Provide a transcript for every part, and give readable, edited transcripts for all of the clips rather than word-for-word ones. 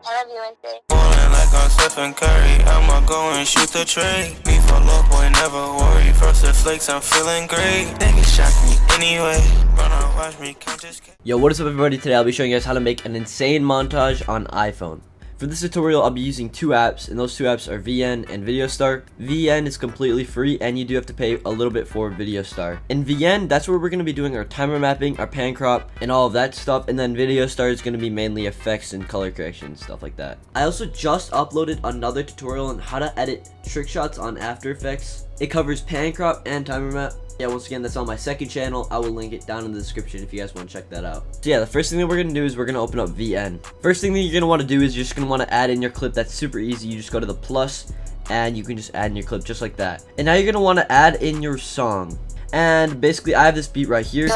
I love you, Wednesday. Like I'm Stephen Curry, I'ma go and shoot the trade. Beef a low boy, never worry. Frosted flakes, I'm feeling great. They can shock me anyway. Run watch me, can't just. Yo, what is up everybody? Today I'll be showing you guys how to make an insane montage on iPhone. For this tutorial, I'll be using two apps, and those two apps are VN and VideoStar. VN is completely free, and you do have to pay a little bit for VideoStar. In VN, that's where we're going to be doing our timer mapping, our pan crop, and all of that stuff, and then VideoStar is going to be mainly effects and color correction and stuff like that. I also just uploaded another tutorial on how to edit trick shots on After Effects. It covers pan crop and timer map. Yeah, once again, that's on my second channel. I will link it down in the description if you guys want to check that out. So yeah, the first thing that we're going to do is we're going to open up VN. First thing that you're going to want to do is you're just going to want to add in your clip. That's super easy. You just go to the plus and you can just add in your clip just like that. And now you're going to want to add in your song. And basically, I have this beat right here.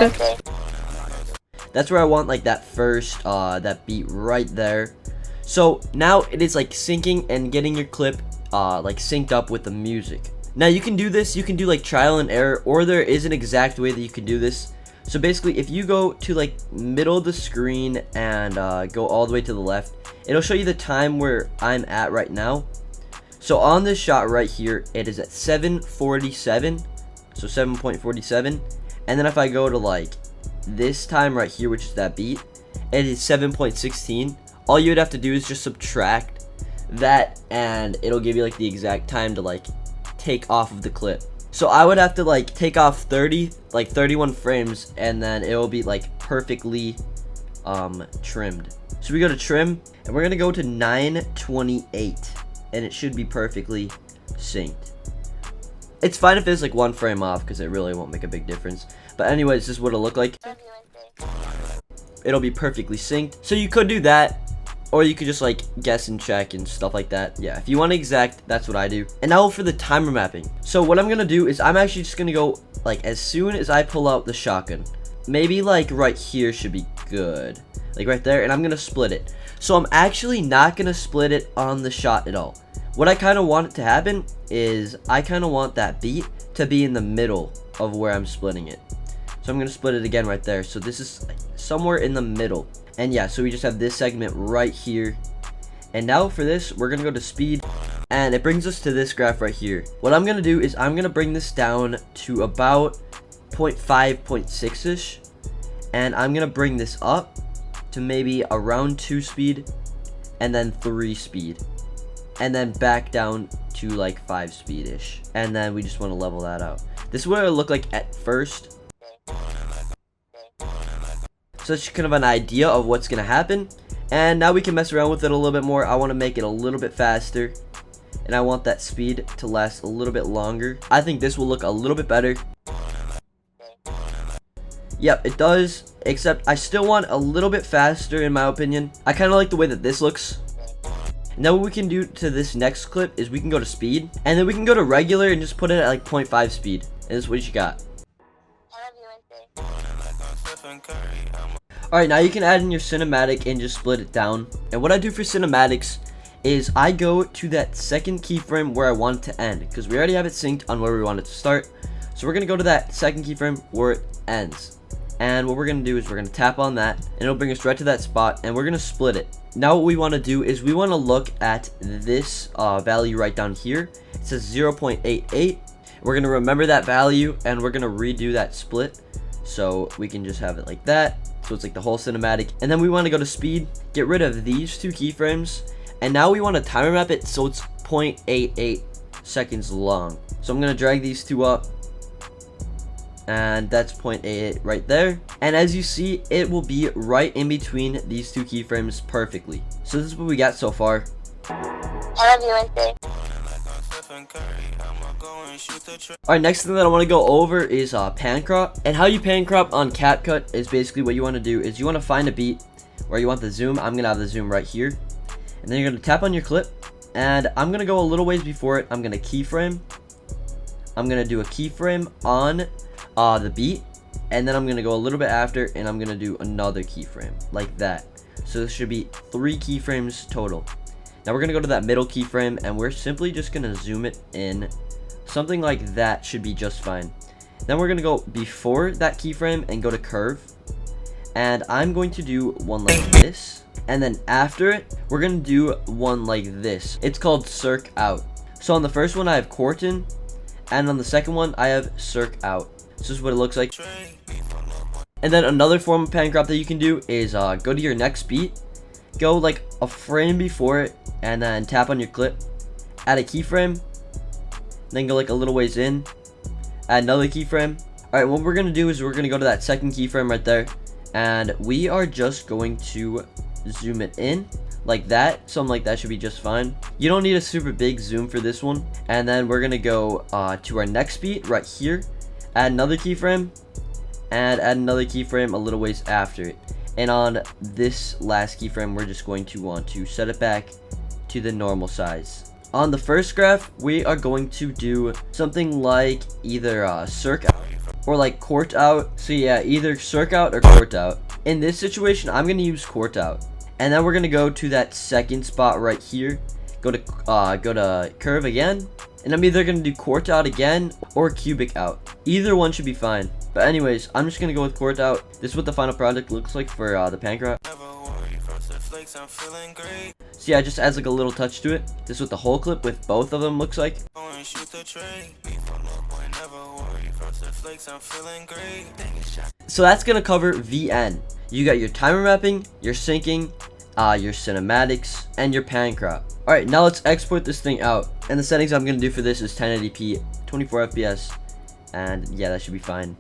That's where I want like that first, that beat right there. So now it is like syncing and getting your clip like synced up with the music. Now you can do this, you can do like trial and error, or there is an exact way that you can do this. So basically, if you go to like middle of the screen and go all the way to the left, it'll show you the time where I'm at right now. So on this shot right here, it is at 7:47, so 7.47. And then if I go to like this time right here, which is that beat, it is 7.16. All you would have to do is just subtract that, and it'll give you like the exact time to like take off of the clip. So I would have to like take off 31 frames, and then it will be like perfectly trimmed. So we go to trim, and we're gonna go to 928, and it should be perfectly synced. It's fine if it's like one frame off, because it really won't make a big difference. But anyways, this is what it'll look like. It'll be perfectly synced. So you could do that, or you could just like guess and check and stuff like that. Yeah, if you want exact, that's what I do. And now for the timer mapping. So what I'm gonna do is I'm actually just gonna go like as soon as I pull out the shotgun. Maybe like right here should be good. Like right there, and I'm gonna split it. So I'm actually not gonna split it on the shot at all. What I kind of want it to happen is I kind of want that beat to be in the middle of where I'm splitting it. So I'm gonna split it again right there. So this is somewhere in the middle. And yeah, so we just have this segment right here. And now for this, we're gonna go to speed, and it brings us to this graph right here. What I'm gonna do is I'm gonna bring this down to about 0.5, 0.6-ish, and I'm gonna bring this up to maybe around 2 speed, and then 3 speed, and then back down to like 5 speed-ish. And then we just wanna level that out. This is what it'll look like at first. So that's kind of an idea of what's going to happen. And now we can mess around with it a little bit more. I want to make it a little bit faster, and I want that speed to last a little bit longer. I think this will look a little bit better. Yep, it does, except I still want a little bit faster in my opinion. I kind of like the way that this looks. Now what we can do to this next clip is we can go to speed, and then we can go to regular and just put it at like 0.5 speed. And this is what you got. Alright, now you can add in your cinematic and just split it down. And what I do for cinematics is I go to that second keyframe where I want it to end, because we already have it synced on where we want it to start. So we're going to go to that second keyframe where it ends. And what we're going to do is we're going to tap on that, and it'll bring us right to that spot, and we're going to split it. Now what we want to do is we want to look at this value right down here. It says 0.88. We're going to remember that value, and we're going to redo that split. So we can just have it like that. So it's like the whole cinematic. And then we want to go to speed, get rid of these 2 keyframes, and now we want to timer map it so it's 0.88 seconds long. So I'm going to drag these 2 up, and that's 0.88 right there. And as you see, it will be right in between these 2 keyframes perfectly. So this is what we got so far. I love you, Wednesday. Alright, next thing that I want to go over is pan crop. And how you pan crop on CapCut is basically what you want to do is you want to find a beat where you want the zoom. I'm going to have the zoom right here. And then you're going to tap on your clip. And I'm going to go a little ways before it. I'm going to keyframe. I'm going to do a keyframe on the beat. And then I'm going to go a little bit after, and I'm going to do another keyframe like that. So this should be 3 keyframes total. Now we're going to go to that middle keyframe, and we're simply just going to zoom it in. Something like that should be just fine. Then we're going to go before that keyframe and go to curve. And I'm going to do one like this. And then after it, we're gonna do one like this. It's called circ out. So on the first one I have court in, and on the second one I have circ out. This is what it looks like. And then another form of pan crop that you can do is go to your next beat, go like a frame before it, and then tap on your clip, add a keyframe, then go like a little ways in, add another keyframe. Alright, what we're gonna do is we're gonna go to that second keyframe right there, and we are just going to zoom it in like that. Something like that should be just fine. You don't need a super big zoom for this one. And then we're gonna go to our next beat right here, add another keyframe, and add another keyframe a little ways after it. And on this last keyframe, we're just going to want to set it back to the normal size. On the first graph, we are going to do something like either circ out or like court out. So yeah, either circ out or court out. In this situation, I'm gonna use court out, and then we're gonna go to that second spot right here. Go to curve again, and I'm either gonna do court out again or cubic out. Either one should be fine. But anyways, I'm just gonna go with court out. This is what the final project looks like for the pan crop. So yeah, it just adds like a little touch to it. This is what the whole clip with both of them looks like. So that's gonna cover VN. You got your timer mapping, your syncing, your cinematics, and your pan crop. Alright, now let's export this thing out. And the settings I'm gonna do for this is 1080p, 24 FPS, and yeah, that should be fine.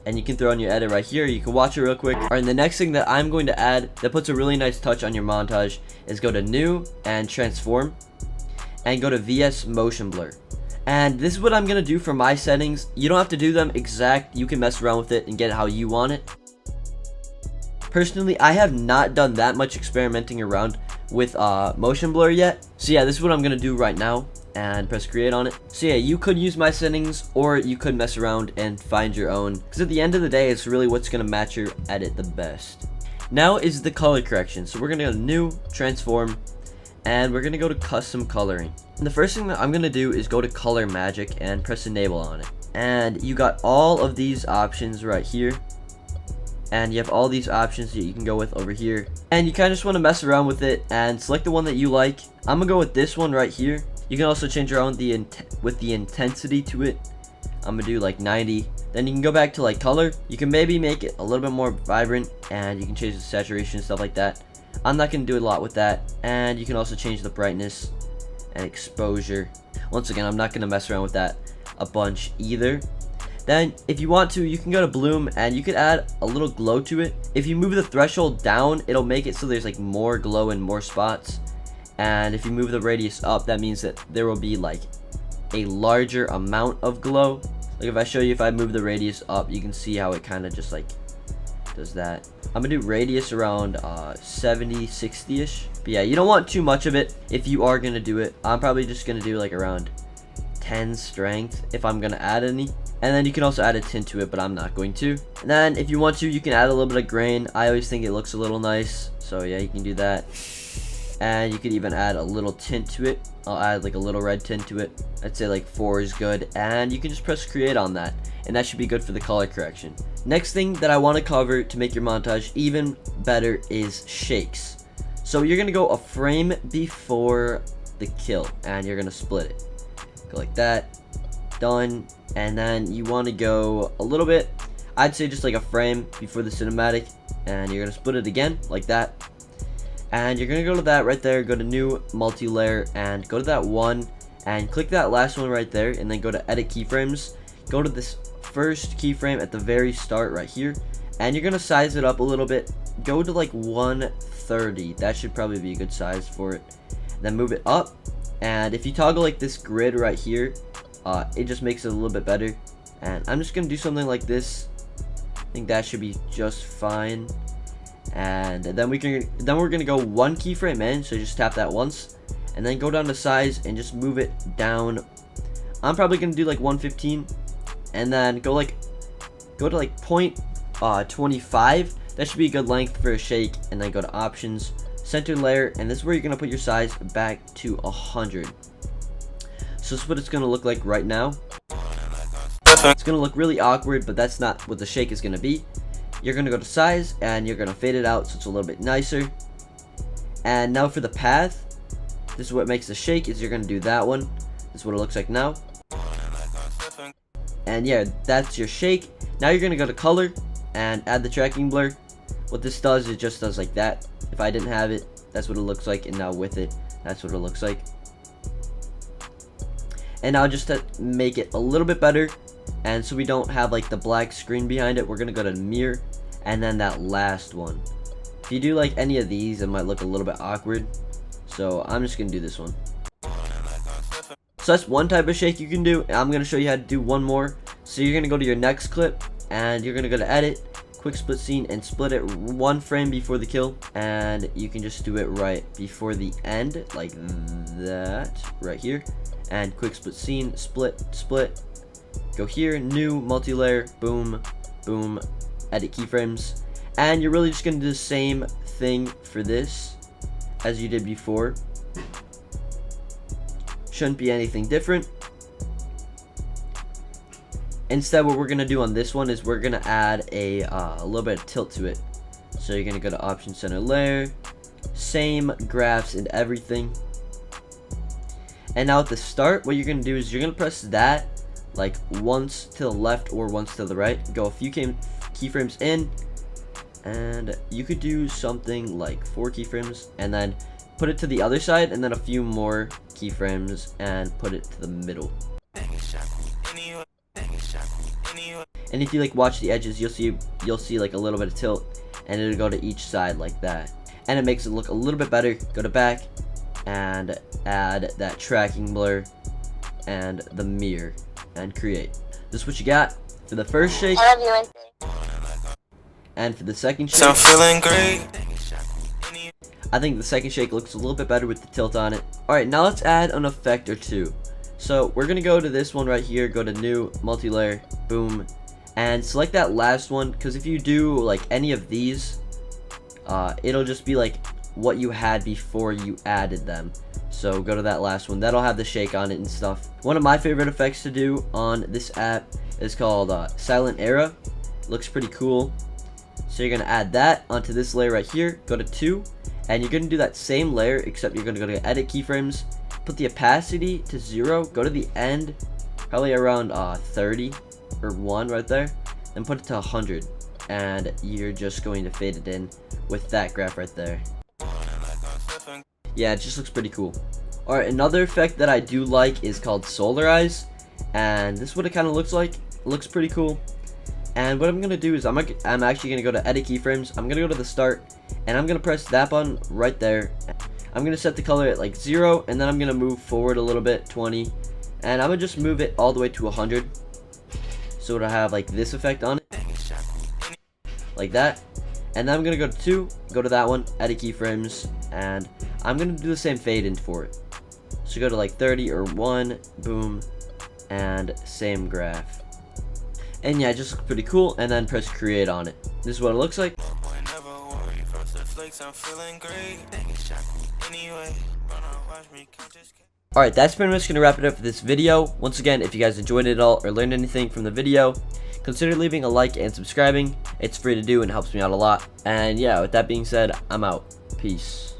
And you can throw on your edit right here. You can watch it real quick. Alright, and the next thing that I'm going to add that puts a really nice touch on your montage is go to new and transform, and go to VS motion blur. And this is what I'm gonna do for my settings. You don't have to do them exact. You can mess around with it and get it how you want it. Personally, I have not done that much experimenting around with motion blur yet. So yeah, this is what I'm gonna do right now, and press create on it. So yeah, you could use my settings, or you could mess around and find your own, because at the end of the day, it's really what's gonna match your edit the best. Now is the color correction. So we're gonna go to new, transform, and we're gonna go to custom coloring. And the first thing that I'm gonna do is go to color magic and press enable on it. And you got all of these options right here, and you have all these options that you can go with over here, and you kind of just want to mess around with it and select the one that you like. I'm gonna go with this one right here. You can also change around with the intensity to it. I'm gonna do like 90. Then you can go back to like color. You can maybe make it a little bit more vibrant, and you can change the saturation and stuff like that. I'm not gonna do a lot with that. And you can also change the brightness and exposure. Once again, I'm not gonna mess around with that a bunch either. Then if you want to, you can go to bloom, and you could add a little glow to it. If you move the threshold down, it'll make it so there's like more glow in more spots. And if you move the radius up, that means that there will be like a larger amount of glow. Like if I show you, if I move the radius up, you can see how it kind of just like does that. I'm gonna do radius around 70, 60-ish. But yeah, you don't want too much of it if you are gonna do it. I'm probably just gonna do like around 10 strength if I'm gonna add any. And then you can also add a tint to it, but I'm not going to. And then if you want to, you can add a little bit of grain. I always think it looks a little nice, so yeah, you can do that. And you could even add a little tint to it. I'll add like a little red tint to it. I'd say like 4 is good, and you can just press create on that, and that should be good for the color correction. Next thing that I want to cover to make your montage even better is shakes. So you're gonna go a frame before the kill, and you're gonna split it. Go like that. Done. And then you want to go a little bit, I'd say just like a frame before the cinematic, and you're gonna split it again like that. And you're gonna go to that right there, go to new multi-layer, and go to that one, and click that last one right there, and then go to edit keyframes. Go to this first keyframe at the very start right here, and you're gonna size it up a little bit. Go to like 130. That should probably be a good size for it. Then move it up, and if you toggle like this grid right here, it just makes it a little bit better. And I'm just gonna do something like this. I think that should be just fine. And then we're gonna go one keyframe in, so just tap that once, and then go down to size and just move it down. I'm probably gonna do like 115, and then go to like 0.25. That should be a good length for a shake. And then go to options, center layer, and this is where you're gonna put your size back to 100. So this is what it's gonna look like right now. It's gonna look really awkward, but that's not what the shake is gonna be. you're gonna go to size and you're gonna fade it out so it's a little bit nicer. And now for the path, this is what makes the shake, is you're gonna do that one. This is what it looks like now. And yeah, that's your shake. Now you're gonna go to color and add the tracking blur. What this does, it just does like that. If I didn't have it, that's what it looks like, and now with it, that's what it looks like. And now just to make it a little bit better, and so we don't have like the black screen behind it, we're gonna go to mirror and then that last one. If you do like any of these, it might look a little bit awkward, so I'm just gonna do this one. So that's one type of shake you can do. I'm gonna show you how to do one more. So you're gonna go to your next clip and you're gonna go to edit, quick split scene, and split it one frame before the kill, and you can just do it right before the end like that right here. And quick split scene, split, go here, new, multi-layer, boom, boom, edit keyframes. And you're really just gonna do the same thing for this as you did before. Shouldn't be anything different. Instead, what we're gonna do on this one is we're gonna add a little bit of tilt to it. So you're gonna go to option center layer, same graphs and everything. And now at the start, what you're gonna do is you're gonna press that like once to the left or once to the right. Go a few keyframes in, and you could do something like 4 keyframes, and then put it to the other side, and then a few more keyframes, and put it to the middle. And if you like watch the edges, you'll see like a little bit of tilt, and it'll go to each side like that, and it makes it look a little bit better. Go to back and add that tracking blur and the mirror and create. This is what you got for the first shake. I love you. And for the second shake, So I'm feeling great. I think the second shake looks a little bit better with the tilt on it. Alright, now let's add an effect or two. So we're gonna go to this one right here, go to new, multi-layer, boom, and select that last one, because if you do like any of these, it'll just be like what you had before you added them. So go to that last one, that'll have the shake on it and stuff. One of my favorite effects to do on this app is called Silent Era. Looks pretty cool. So you're gonna add that onto this layer right here, go to 2, and you're gonna do that same layer, except you're gonna go to edit keyframes, put the opacity to 0, go to the end, probably around 30 or 1 right there, then put it to 100, and you're just going to fade it in with that graph right there. Yeah, it just looks pretty cool. Alright, another effect that I do like is called Solarize, and this is what it kind of looks like. It looks pretty cool. And what I'm going to do is I'm actually going to go to edit keyframes, I'm going to go to the start, and I'm going to press that button right there. I'm going to set the color at like 0, and then I'm going to move forward a little bit, 20, and I'm going to just move it all the way to 100. So it'll have like this effect on it, like that. And then I'm going to go to 2, go to that one, edit keyframes, and I'm going to do the same fade in for it. So go to like 30 or 1, boom, and same graph. And yeah, it just looks pretty cool, and then press create on it. This is what it looks like. Alright, that's pretty much going to wrap it up for this video. Once again, if you guys enjoyed it all or learned anything from the video, consider leaving a like and subscribing. It's free to do and helps me out a lot. And yeah, with that being said, I'm out. Peace.